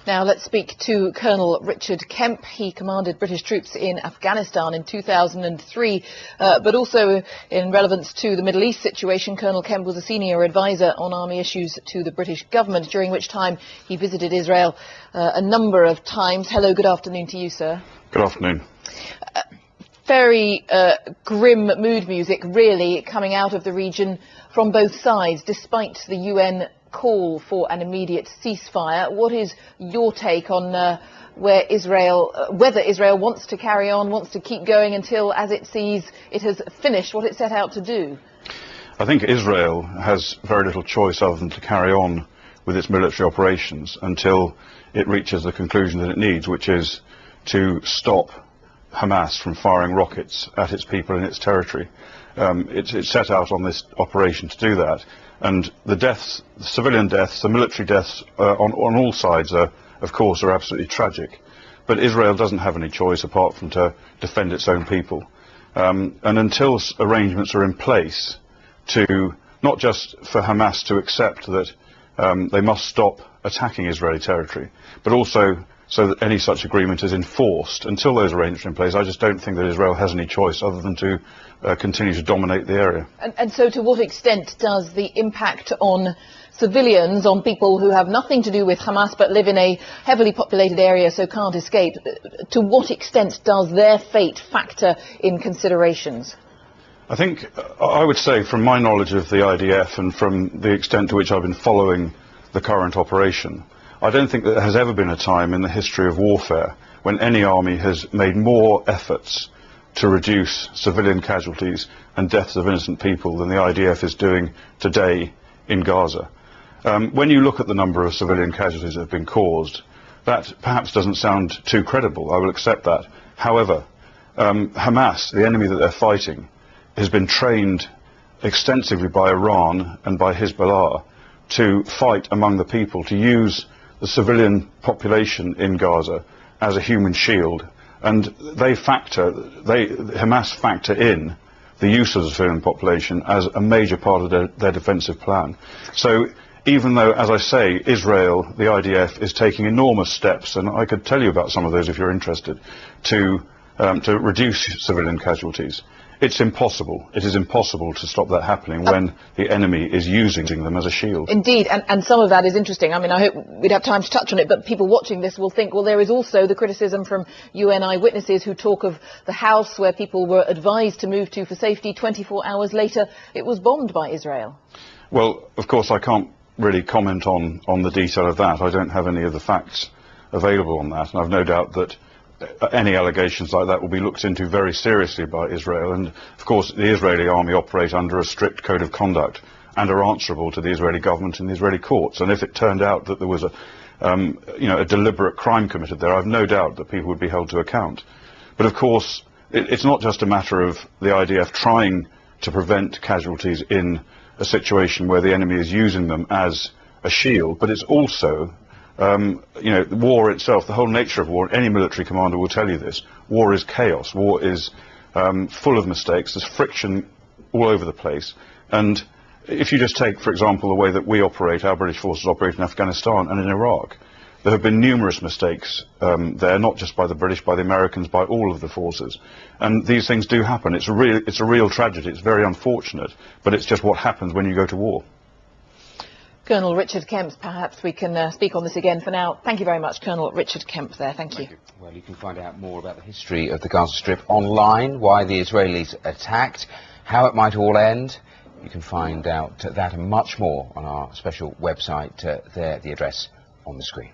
Now let's speak to Colonel Richard Kemp. He commanded British troops in Afghanistan in 2003, but also in relevance to the Middle East situation. Colonel Kemp was a senior advisor on army issues to the British government, during which time he visited Israel a number of times. Hello, good afternoon to you, sir. Good afternoon. Very grim mood music, really, coming out of the region from both sides, despite the UN call for an immediate ceasefire. What is your take on whether Israel wants to carry on, wants to keep going until, as it sees, it has finished what it set out to do? I think Israel has very little choice other than to carry on with its military operations until it reaches the conclusion that it needs, which is to stop Hamas from firing rockets at its people in its territory. It's set out on this operation to do that. And the deaths, the civilian deaths, the military deaths on all sides, of course, are absolutely tragic. But Israel doesn't have any choice apart from to defend its own people. And until arrangements are in place to, not just for Hamas to accept that they must stop attacking Israeli territory, but also so that any such agreement is enforced, until those arrangements are in place, I just don't think that Israel has any choice other than to continue to dominate the area. And so to what extent does the impact on civilians, on people who have nothing to do with Hamas but live in a heavily populated area so can't escape, to what extent does their fate factor in considerations? I think I would say, from my knowledge of the IDF and from the extent to which I've been following the current operation, I don't think that there has ever been a time in the history of warfare when any army has made more efforts to reduce civilian casualties and deaths of innocent people than the IDF is doing today in Gaza. When you look at the number of civilian casualties that have been caused, that perhaps doesn't sound too credible. I will accept that. However, Hamas, the enemy that they're fighting, has been trained extensively by Iran and by Hezbollah to fight among the people, to use the civilian population in Gaza as a human shield, and Hamas factor in the use of the civilian population as a major part of their defensive plan. So even though, as I say, Israel, the IDF, is taking enormous steps, and I could tell you about some of those if you're interested, to reduce civilian casualties, it's impossible. It is impossible to stop that happening when the enemy is using them as a shield. Indeed, and some of that is interesting. I mean, I hope we'd have time to touch on it, but people watching this will think, well, there is also the criticism from UN eyewitnesses who talk of the house where people were advised to move to for safety. 24 hours later, it was bombed by Israel. Well, of course, I can't really comment on the detail of that. I don't have any of the facts available on that, and I've no doubt that any allegations like that will be looked into very seriously by Israel. And of course the Israeli army operate under a strict code of conduct and are answerable to the Israeli government and the Israeli courts. And if it turned out that there was a deliberate crime committed there, I've no doubt that people would be held to account. But of course it's not just a matter of the IDF trying to prevent casualties in a situation where the enemy is using them as a shield, but it's also war itself, the whole nature of war. Any military commander will tell you this. War is chaos. War is full of mistakes. There's friction all over the place. And if you just take, for example, the way that we operate, our British forces operate in Afghanistan and in Iraq, there have been numerous mistakes there, not just by the British, by the Americans, by all of the forces. And these things do happen. It's a real tragedy. It's very unfortunate, but it's just what happens when you go to war. Colonel Richard Kemp, perhaps we can speak on this again. For now, thank you very much, Colonel Richard Kemp there. Thank you. Well, you can find out more about the history of the Gaza Strip online, why the Israelis attacked, how it might all end. You can find out that and much more on our special website there, the address on the screen.